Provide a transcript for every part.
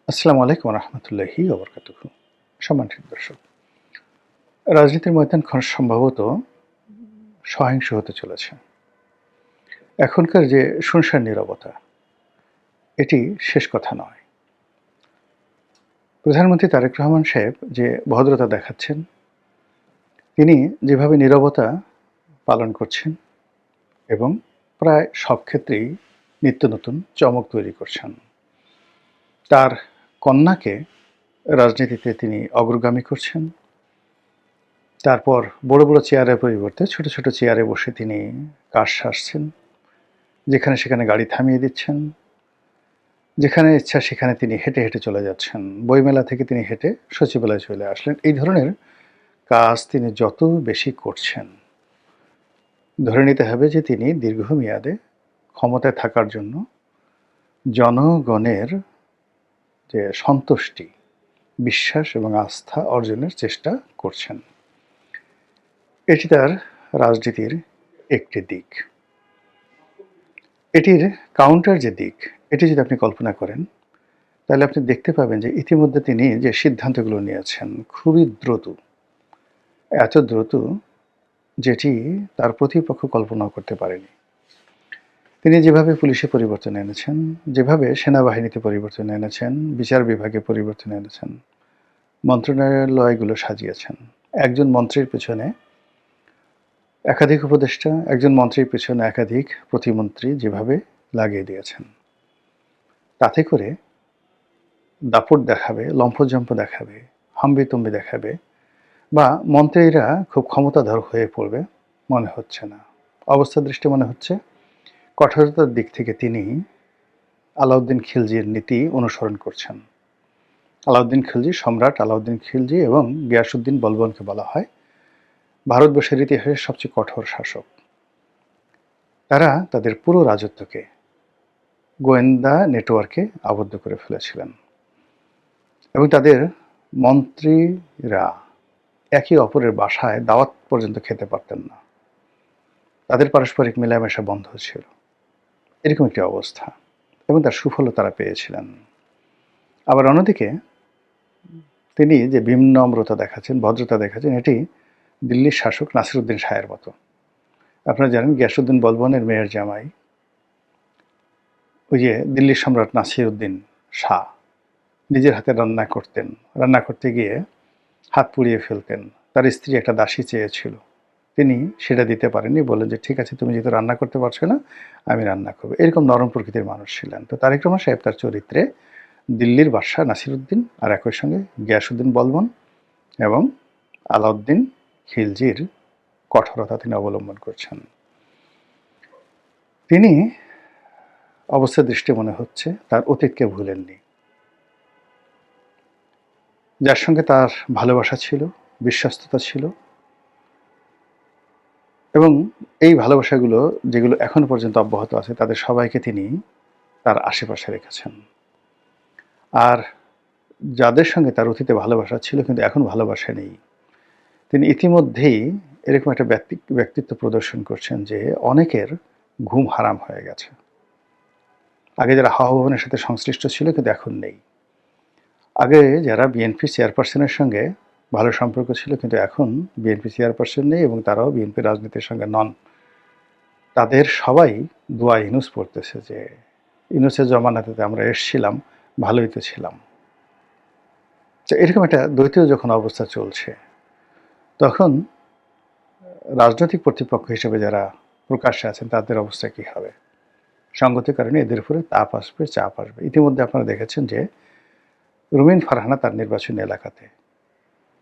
আসসালামু আলাইকুম রহমতুল্লাহি ওবরকাতুহু। সম্মানিত দর্শক, রাজনীতির ময়দান সম্ভবত সহিংস হতে চলেছে। এখনকার যে শুনশান নীরবতা, এটি শেষ কথা নয়। প্রধানমন্ত্রী তারেক রহমান সাহেব যে ভদ্রতা দেখাচ্ছেন, তিনি যেভাবে নীরবতা পালন করছেন এবং প্রায় সব ক্ষেত্রেই নিত্য নতুন চমক তৈরি করছেন। তার কন্যাকে রাজনীতিতে তিনি অগ্রগামী করছেন। তারপর বড় বড় চেয়ারের পরিবর্তে ছোট ছোট চেয়ারে বসে তিনি কাজ সারছেন, যেখানে সেখানে গাড়ি থামিয়ে দিচ্ছেন, যেখানে ইচ্ছা সেখানে তিনি হেঁটে হেঁটে চলে যাচ্ছেন। বইমেলা থেকে তিনি হেঁটে সচিবালয়ে চলে আসলেন। এই ধরনের কাজ তিনি যত বেশি করছেন, ধরে নিতে হবে যে তিনি দীর্ঘমেয়াদে ক্ষমতায় থাকার জন্য জনগণের যে সন্তুষ্টি, বিশ্বাস এবং আস্থা অর্জনের চেষ্টা করছেন। এটি তার রাজনীতির একটি দিক। এটির কাউন্টার যে দিক, এটি যদি আপনি কল্পনা করেন, তাহলে আপনি দেখতে পাবেন যে ইতিমধ্যে তিনি যে সিদ্ধান্তগুলো নিয়েছেন খুবই দ্রুত, এত দ্রুত যেটি তার প্রতিপক্ষ কল্পনাও করতে পারেনি। তিনি যেভাবে পুলিশে পরিবর্তন এনেছেন, যেভাবে সেনাবাহিনীতে পরিবর্তন এনেছেন, বিচার বিভাগে পরিবর্তন এনেছেন, মন্ত্রণালয়গুলো সাজিয়েছেন, একজন মন্ত্রীর পেছনে একাধিক উপদেষ্টা, একজন মন্ত্রীর পেছনে একাধিক প্রতিমন্ত্রী যেভাবে লাগিয়ে দিয়েছেন, তাতে করে দাপট দেখাবে, লম্ফজম্প দেখাবে, হাম্বিতম্বি দেখাবে বা মন্ত্রীরা খুব ক্ষমতাধর হয়ে পড়বে মনে হচ্ছে না। অবস্থা দৃষ্টি মনে হচ্ছে কঠোরতার দিক থেকে তিনি আলাউদ্দিন খিলজির নীতি অনুসরণ করছেন। আলাউদ্দিন খিলজি, সম্রাট আলাউদ্দিন খিলজি এবং গিয়াসউদ্দিন বলবনকে বলা হয় ভারতবর্ষের ইতিহাসের সবচেয়ে কঠোর শাসক। তারা তাদের পুরো রাজত্বকে গোয়েন্দা নেটওয়ার্কে আবদ্ধ করে ফেলেছিলেন এবং তাদের মন্ত্রীরা একে অপরের বাসায় দাওয়াত পর্যন্ত খেতে পারতেন না। তাদের পারস্পরিক মেলামেশা বন্ধ ছিল। এরকম একটি অবস্থা এবং তার সুফলও তারা পেয়েছিলেন। আবার অন্যদিকে তিনি যে বিনম্রতা দেখাচ্ছেন, ভদ্রতা দেখাচ্ছেন, এটি দিল্লির শাসক নাসিরুদ্দিন শাহের মতো। আপনারা জানেন গিয়াসউদ্দিন বলবনের মেয়ের জামাই ওই যে দিল্লির সম্রাট নাসিরুদ্দিন শাহ নিজের হাতে রান্না করতেন। রান্না করতে গিয়ে হাত পুড়িয়ে ফেলতেন। তার স্ত্রী একটা দাসী চেয়েছিল, তিনি সেটা দিতে পারেননি। বললেন যে ঠিক আছে, তুমি যেহেতু রান্না করতে পারছো না, আমি রান্না করবো। এরকম নরম প্রকৃতির মানুষ ছিলেন। তো তারেক রহমান সাহেব তার চরিত্রে দিল্লির বাদশাহ নাসিরুদ্দিন আর একই সঙ্গে গিয়াসউদ্দিন বলবন এবং আলাউদ্দিন খিলজির কঠোরতা তিনি অবলম্বন করছেন। তিনি অবস্থা দৃষ্টি মনে হচ্ছে তার অতীতকে ভুলেননি। যার সঙ্গে তার ভালোবাসা ছিল, বিশ্বস্ততা ছিল এবং এই ভালোবাসাগুলো যেগুলো এখনো পর্যন্ত অব্যাহত আছে, তাদের সবাইকে তিনি তার আশেপাশে রেখেছেন। আর যাদের সঙ্গে তার অতীতে ভালোবাসা ছিল কিন্তু এখন ভালোবাসা নেই, তিনি ইতিমধ্যেই এরকম একটা ব্যক্তিত্ব প্রদর্শন করছেন যে অনেকের ঘুম হারাম হয়ে গেছে। আগে যারা হাওয়া ভবনের সাথে সংশ্লিষ্ট ছিল কিন্তু এখন নেই। আগে যারা বিএনপি চেয়ারপারসনের সঙ্গে ভালো সম্পর্ক ছিল কিন্তু এখন বিএনপি চেয়ারপারসন নেই এবং তারাও বিএনপি রাজনীতির সঙ্গে নন। তাদের সবাই দোয়া ইউনূস পড়তেছে যে ইউনূসের জমানাতে আমরা এসছিলাম, ভালোই তো ছিলাম। তো এরকম একটা দ্বৈত যখন অবস্থা চলছে, তখন রাজনৈতিক কর্তৃপক্ষ হিসেবে যারা প্রকাশ্যে আছেন তাদের অবস্থা কী হবে? সঙ্গতির কারণে এদের উপরে তাপ আসবে, চাপ আসবে। ইতিমধ্যে আপনারা দেখেছেন যে রুমিন ফারহানা তার নির্বাচনী এলাকাতে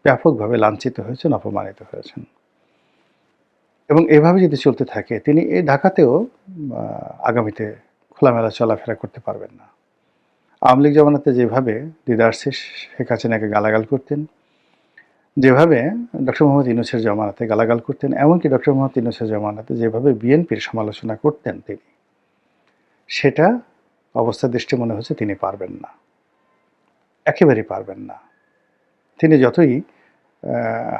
ব্যাপকভাবে লাঞ্ছিত হয়েছেন, অপমানিত হয়েছেন এবং এভাবে যদি চলতে থাকে তিনি এই ঢাকাতেও আগামীতে খোলামেলা চলাফেরা করতে পারবেন না। আওয়ামী লীগ জমানাতে যেভাবে দিদারসিস শেখ হাসিনাকে গালাগাল করতেন, যেভাবে ডক্টর মোহাম্মদ ইউনূসের জমানাতে গালাগাল করতেন, এমনকি ডক্টর মোহাম্মদ ইউনূসের জমানাতে যেভাবে বিএনপির সমালোচনা করতেন তিনি, সেটা অবস্থা দৃষ্টি মনে হচ্ছে তিনি পারবেন না, একেবারেই পারবেন না। তিনি যতই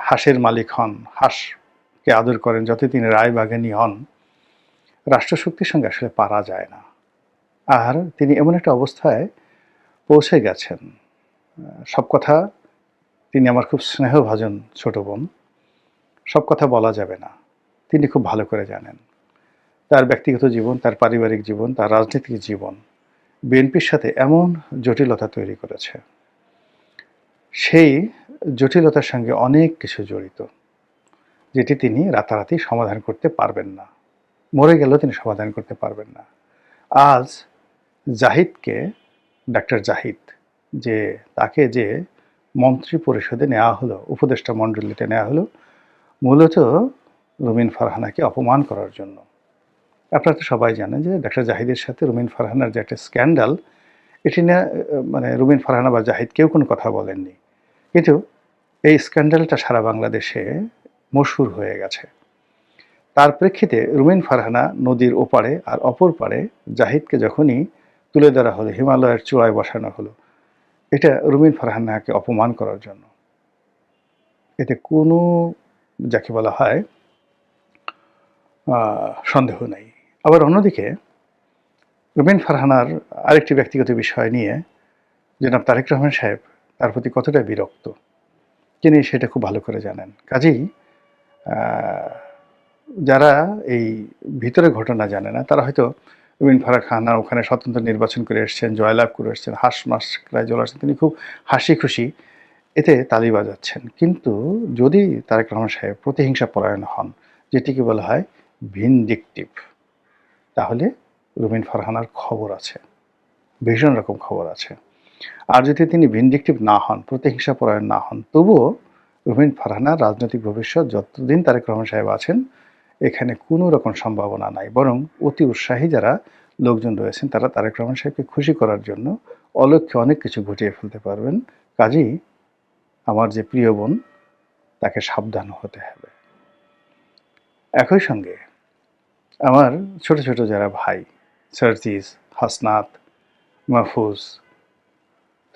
হাঁসের মালিক হন, হাঁসকে আদর করেন, যতই তিনি রায়বাগানী হন, রাষ্ট্রশক্তির সঙ্গে আসলে পারা যায় না। আর তিনি এমন একটা অবস্থায় পৌঁছে গেছেন। সব কথা, তিনি আমার খুব স্নেহভাজন ছোট বোন। সব কথা বলা যাবে না। তিনি খুব ভালো করে জানেন। তার ব্যক্তিগত জীবন, তার পারিবারিক জীবন, তার রাজনৈতিক জীবন বিএনপির সাথে এমন জটিলতা তৈরি করেছে, সেই জটিলতার সঙ্গে অনেক কিছু জড়িত, যেটি তিনি রাতারাতি সমাধান করতে পারবেন না। মরে গেলেও তিনি সমাধান করতে পারবেন না। আজ জাহিদকে, ডাক্তার জাহিদ, যে তাকে যে মন্ত্রী পরিষদে নেওয়া হলো, উপদেষ্টা মণ্ডলীতে নেওয়া হলো, মূলত রুমিন ফারহানাকে অপমান করার জন্য। আপনারা তো সবাই জানেন যে ডাক্তার জাহিদের সাথে রুমিন ফারহানার যে একটা স্ক্যান্ডাল, এটি নিয়ে মানে রুমিন ফারহানা বা জাহিদ কেউ কোনো কথা বলেননি। কিন্তু এই স্ক্যান্ডালটা সারা বাংলাদেশে মশহুর হয়ে গেছে। তার প্রেক্ষিতে রুমিন ফারহানা নদীর ওপারে আর অপর পারে জাহিদকে যখনই তুলে ধরা হলো, হিমালয়ের চূড়ায় বসানো হলো, এটা রুমিন ফারহানাকে অপমান করার জন্য। এতে কোনো, যাকে বলা হয়, সন্দেহ নেই। আবার অন্যদিকে রুমিন ফারহানার আরেকটি ব্যক্তিগত বিষয় নিয়ে জনাব তারেক রহমান সাহেব তার প্রতি কতটা বিরক্ত, তিনি সেটা খুব ভালো করে জানেন। কাজেই যারা এই ভিতরে ঘটনা জানে না, তারা হয়তো রুমিন ফারহানা ওখানে স্বতন্ত্র নির্বাচন করে এসছেন, জয়লাভ করে এসছেন, হাঁস মাস প্রায় চলে আসছেন, তিনি খুব হাসি খুশি এতে তালি বাজাচ্ছেন। কিন্তু যদি তারেক রহমান সাহেব প্রতিহিংসা পরায়ণ হন, যেটিকে বলা হয় ভিনডিকটিভ, তাহলে রুমিন ফারহানার খবর আছে, ভীষণ রকম খবর আছে। আর যদি তিনি ভিনডিকটিভ না হন, প্রতিহিংসা পরায়ণ না হন, তবুও রুমিন ফারহানার রাজনৈতিক ভবিষ্যৎ যতদিন তারেক রহমান সাহেব আছেন এখানে কোনো রকম সম্ভাবনা নাই। বরং অতি উৎসাহী যারা লোকজন রয়েছেন, তারা তারেক রহমান সাহেবকে খুশি করার জন্য অলক্ষ্যে অনেক কিছু ঘটিয়ে ফেলতে পারবেন। কাজেই আমার যে প্রিয় বোন, তাকে সাবধান হতে হবে। একই সঙ্গে আমার ছোট ছোট যারা ভাই, সার্জিস, হাসনাত, মাহফুজ,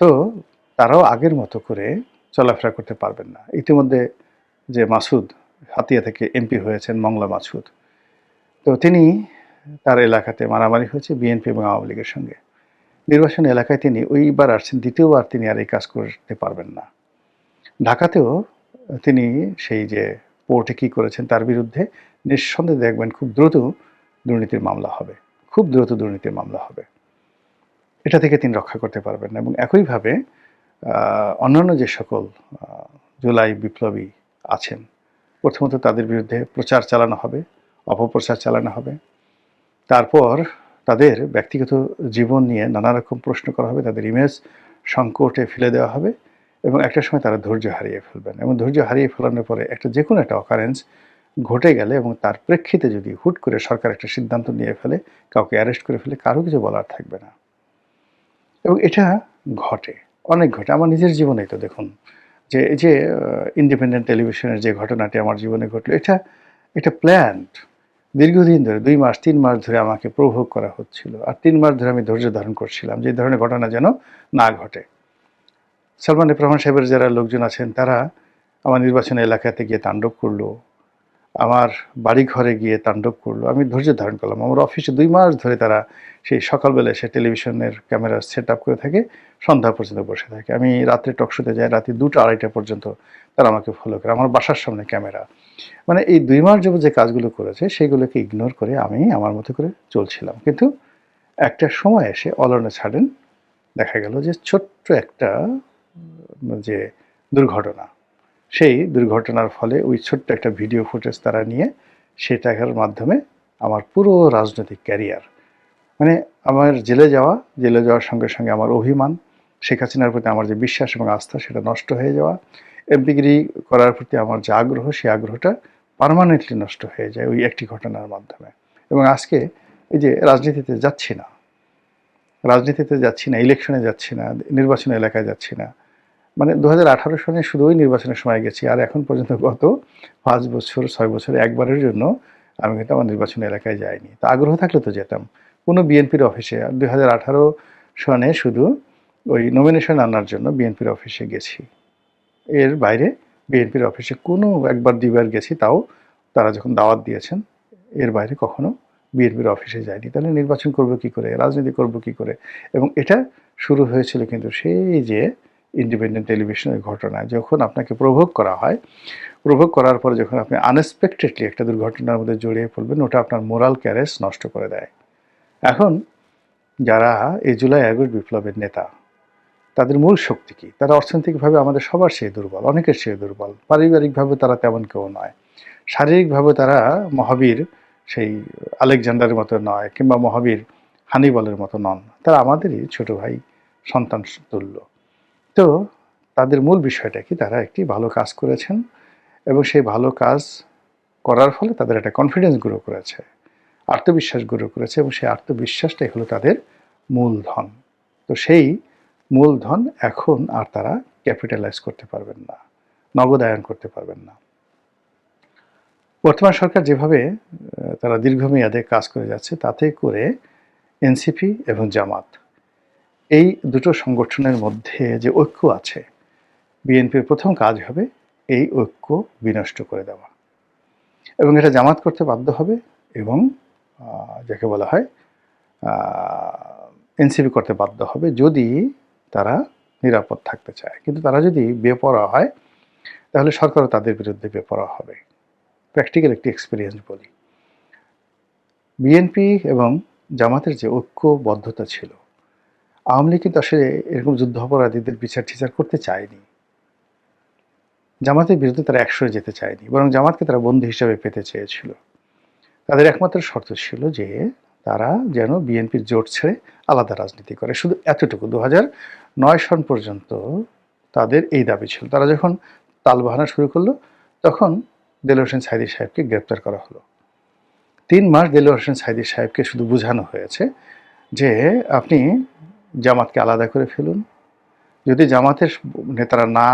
তো তারাও আগের মতো করে চলাফেরা করতে পারবেন না। ইতিমধ্যে যে মাসুদ হাতিয়া থেকে এমপি হয়েছেন, মংলা মাসুদ, তো তিনি, তার এলাকাতে মারামারি হয়েছে বিএনপি এবং আওয়ামী লীগের সঙ্গে। নির্বাচন এলাকায় তিনি ওইবার আসছেন, দ্বিতীয়বার তিনি আর এই কাজ করতে পারবেন না। ঢাকাতেও তিনি সেই যে পোর্টে কী করেছেন তার বিরুদ্ধে নিঃসন্দেহে দেখবেন খুব দ্রুত দুর্নীতির মামলা হবে, খুব দ্রুত দুর্নীতির মামলা হবে। এটা থেকে তিনি রক্ষা করতে পারবেন না। এবং একইভাবে অন্যান্য যে সকল জুলাই বিপ্লবী আছেন, প্রথমত তাদের বিরুদ্ধে প্রচার চালানো হবে, অপপ্রচার চালানো হবে। তারপর তাদের ব্যক্তিগত জীবন নিয়ে নানা রকম প্রশ্ন করা হবে, তাদের ইমেজ সংকটে ফেলে দেওয়া হবে, এবং একটা সময় তারা ধৈর্য হারিয়ে ফেলবেন। এবং ধৈর্য হারিয়ে ফেলানোর পরে একটা যে কোনো একটা অকারেন্স ঘটে গেলে এবং তার প্রেক্ষিতে যদি হুট করে সরকার একটা সিদ্ধান্ত নিয়ে ফেলে, কাউকে অ্যারেস্ট করে ফেলে, কারো কিছু বলার থাকবে না। এবং এটা ঘটে, অনেক ঘটে। আমার নিজের জীবনেই তো দেখুন, যে এই যে ইন্ডিপেন্ডেন্ট টেলিভিশনের যে ঘটনাটি আমার জীবনে ঘটলো, এটা প্ল্যান্ড। দীর্ঘদিন ধরে 2 মাস 3 মাস ধরে আমাকে প্রভোগ করা হচ্ছিল, আর 3 মাস ধরে আমি ধৈর্য ধারণ করছিলাম যে এই ধরনের ঘটনা যেন না ঘটে। সালমান এফ রহমান সাহেবের যারা লোকজন আছেন, তারা আমার নির্বাচনী এলাকাতে গিয়ে তাণ্ডব করলো, আমার বাড়ি ঘরে গিয়ে তাণ্ডব করলো। আমি ধৈর্য ধারণ করলাম। আমার অফিসে 2 মাস ধরে তারা সেই সকালবেলা এসে টেলিভিশনের ক্যামেরা সেট আপ করে থাকে, সন্ধ্যা পর্যন্ত বসে থাকে। আমি রাত্রে টকশোতে যাই, রাতে 2টা 2:30টা পর্যন্ত তারা আমাকে ফলো করে। আমার বাসার সামনে ক্যামেরা। মানে এই 2 মাস যাবত যে কাজগুলো করেছে, সেগুলোকে ইগনোর করে আমি আমার মতো করে চলছিলাম। কিন্তু একটা সময় এসে অল অন এ সাডেন দেখা গেল যে ছোট্ট একটা যে দুর্ঘটনা, সেই দুর্ঘটনার ফলে ওই ছোট্ট একটা ভিডিও ফুটেজ তারা নিয়ে সেটার মাধ্যমে আমার পুরো রাজনৈতিক ক্যারিয়ার, মানে আমার জেলে যাওয়ার সঙ্গে সঙ্গে আমার অভিমান, শেখ হাসিনার প্রতি আমার যে বিশ্বাস এবং আস্থা, সেটা নষ্ট হয়ে যাওয়া, এমপিগিরি করার প্রতি আমার যে আগ্রহ, সেই আগ্রহটা পার্মানেন্টলি নষ্ট হয়ে যায় ওই একটি ঘটনার মাধ্যমে। এবং আজকে এই যে রাজনীতিতে যাচ্ছি না, ইলেকশনে যাচ্ছি না, নির্বাচনী এলাকায় যাচ্ছি না, মানে 2018 সনে শুধু ওই নির্বাচনের সময় গেছি, আর এখন পর্যন্ত গত 5 বছর 6 বছরে একবারের জন্য আমি কিন্তু আমার নির্বাচনী এলাকায় যাইনি। তা আগ্রহ থাকলে তো যেতাম কোনো বিএনপির অফিসে। আর 2018 সনে শুধু ওই নমিনেশন আনার জন্য বিএনপির অফিসে গেছি, এর বাইরে বিএনপির অফিসে কোনো একবার 2বার গেছি, তাও তারা যখন দাওয়াত দিয়েছেন, এর বাইরে কখনো বিএনপির অফিসে যায়নি, তাহলে নির্বাচন করব কি করে, রাজনীতি করব কি করে? এবং এটা শুরু হয়েছিল কিন্তু সেই যে ইন্ডিপেন্ডেন্ট টেলিভিশনের ঘটনায়, যখন আপনাকে প্রভোগ করা হয়, প্রভোগ করার পরে যখন আপনি আনএক্সপেক্টেডলি একটা দুর্ঘটনার মধ্যে জড়িয়ে পড়বেন, ওটা আপনার মোরাল ক্যারেজ নষ্ট করে দেয়। এখন যারা এই জুলাই আগস্ট বিপ্লবের নেতা, তাদের মূল শক্তি কি? তারা অর্থনৈতিকভাবে আমাদের সবার চেয়ে দুর্বল, অনেকের চেয়ে দুর্বল। পারিবারিকভাবে তারা তেমন কেউ নয়। শারীরিকভাবে তারা মহাবীর সেই আলেকজান্ডারের মতো নয়, কিংবা মহাবীর হানিবলের মতো নন। তারা আমাদেরই ছোট ভাই, সন্তান তুল্য। তো তাদের মূল বিষয়টা কি? তারা একটি ভালো কাজ করেছেন এবং সেই ভালো কাজ করার ফলে তাদের একটা কনফিডেন্স গ্রো করেছে, আত্মবিশ্বাস গ্রো করেছে, এবং সেই আত্মবিশ্বাসটাই হলো তাদের মূলধন। তো সেই মূলধন এখন আর তারা ক্যাপিটালাইজ করতে পারবেন না, নগদায়ন করতে পারবেন না। বর্তমান সরকার যেভাবে তারা দীর্ঘমেয়াদে কাজ করে যাচ্ছে, তাতে করে এনসিপি এবং জামাত, এই দুটো সংগঠনের মধ্যে যে ঐক্য আছে, বিএনপির প্রথম কাজ হবে এই ঐক্য বিনষ্ট করে দেওয়া, এবং এটা জামাত করতে বাধ্য হবে, এবং যাকে বলা হয় এনসিপি করতে বাধ্য হবে, যদি তারা নিরাপদ থাকতে চায়। কিন্তু তারা যদি বেপরোয়া হয়, তাহলে সরকারও তাদের বিরুদ্ধে বেপরোয়া হবে। প্র্যাকটিক্যাল একটি এক্সপিরিয়েন্স বলি, বিএনপি এবং জামাতের যে ঐক্যবদ্ধতা ছিল, আওয়ামী লীগ কিন্তু আসলে এরকম যুদ্ধাপরাধীদের বিচার টিচার করতে চায়নি। জামাতের বিরুদ্ধে তারা একশোয় যেতে চায়নি, বরং জামাতকে তারা বন্দী হিসাবে পেতে চেয়েছিল। তাদের একমাত্র শর্ত ছিল যে তারা যেন বিএনপির জোট ছেড়ে আলাদা রাজনীতি করে, শুধু এতটুকু। 2009 সন পর্যন্ত তাদের এই দাবি ছিল। তারা যখন তালবাহানা শুরু করলো, তখন দেলোয়ার হোসেন সাঈদী সাহেবকে গ্রেপ্তার করা হলো। 3 মাস দেলোয়ার হোসেন সাঈদী সাহেবকে শুধু বোঝানো হয়েছে যে আপনি জামাতকে আলাদা করে ফেলুন, যদি জামাতের নেতারা না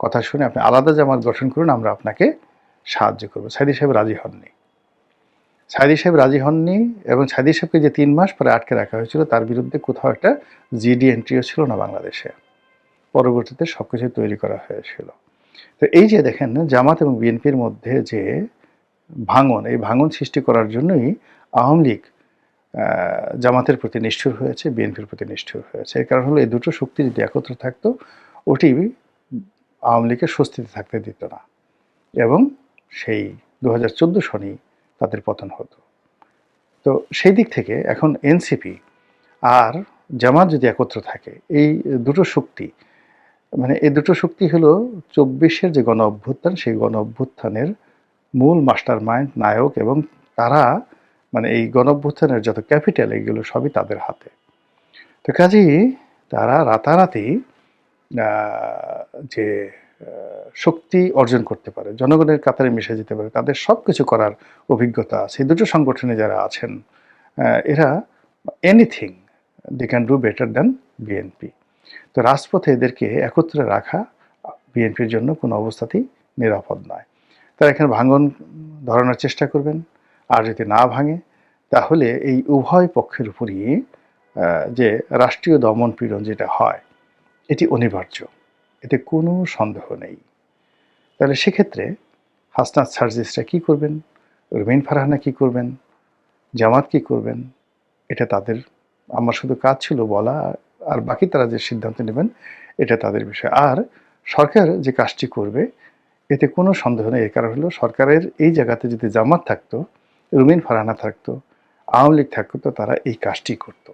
কথা শুনে আপনি আলাদা জামাত গঠন করুন, আমরা আপনাকে সাহায্য করবো। সাঈদী সাহেব রাজি হননি। সাঈদী সাহেব রাজি হননি, এবং সাঈদী সাহেবকে যে 3 মাস পরে আটকে রাখা হয়েছিল, তার বিরুদ্ধে কোথাও একটা জিডি এন্ট্রিও ছিল না বাংলাদেশে। পরবর্তীতে সবকিছু তৈরি করা হয়েছিল। তো এই যে দেখেন, জামাত এবং বিএনপির মধ্যে যে ভাঙন, এই ভাঙন সৃষ্টি করার জন্যই আওয়ামী লীগ জামাতের প্রতি নিষ্ঠুর হয়েছে, বিএনপির প্রতি নিষ্ঠুর হয়েছে। এর কারণ হলো, এই দুটো শক্তি যদি একত্র থাকতো, ওটি আওয়ামী লীগের স্বস্তিতে থাকতে দিত না, এবং সেই 2014 সনেই তাদের পতন হতো। তো সেই দিক থেকে এখন এনসিপি আর জামাত যদি একত্র থাকে, এই দুটো শক্তি, মানে এই দুটো শক্তি হলো 24-এর যে গণ অভ্যুত্থান, সেই গণ অভ্যুত্থানের মূল মাস্টার মাইন্ড, নায়ক, এবং তারা মানে এই গণ অভ্যুত্থানের যত ক্যাপিটাল, এগুলো সবই তাদের হাতে। তো কাজেই তারা রাতারাতি যে শক্তি অর্জন করতে পারে, জনগণের কাতারে মিশে যেতে পারে, তাদের সব কিছু করার অভিজ্ঞতা আছে। এই দুটো সংগঠনে যারা আছেন, এরা anything they can do better than BNP. তো রাজপথে এদেরকে একত্রে রাখা বিএনপির জন্য কোনো অবস্থাতেই নিরাপদ নয়। তারা এখানে ভাঙন ধরানোর চেষ্টা করবেন, আর যদি না ভাঙে, তাহলে এই উভয় পক্ষের উপরই যে রাষ্ট্রীয় দমন পীড়ন যেটা হয়, এটি অনিবার্য, এতে কোনো সন্দেহ নেই। তাহলে সেক্ষেত্রে হাসনাত সার্জিসরা কী করবেন, রুমিন ফারহানা কী করবেন, জামাত কী করবেন, এটা তাদের, আমার শুধু কাজ ছিল বলা, আর বাকি তারা যে সিদ্ধান্ত নেবেন এটা তাদের বিষয়। আর সরকার যে কাজটি করবে, এতে কোনো সন্দেহ নেই। এর কারণ হলো, সরকারের এই জায়গাতে যদি জামাত থাকতো, রুমিন ফারহানা থাকতো, আওয়ামী লীগ থাকতো, তো তারা এই কাজটি করত।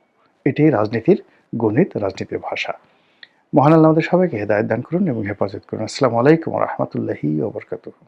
এটাই রাজনীতির গণিত, রাজনীতির ভাষা। মহান আল্লাহ আমাদের সবাইকে হেদায়েত দান করুন এবং হেফাজত করুন। আসসালামু আলাইকুম ওয়া রাহমাতুল্লাহি ওয়া বারাকাতুহু।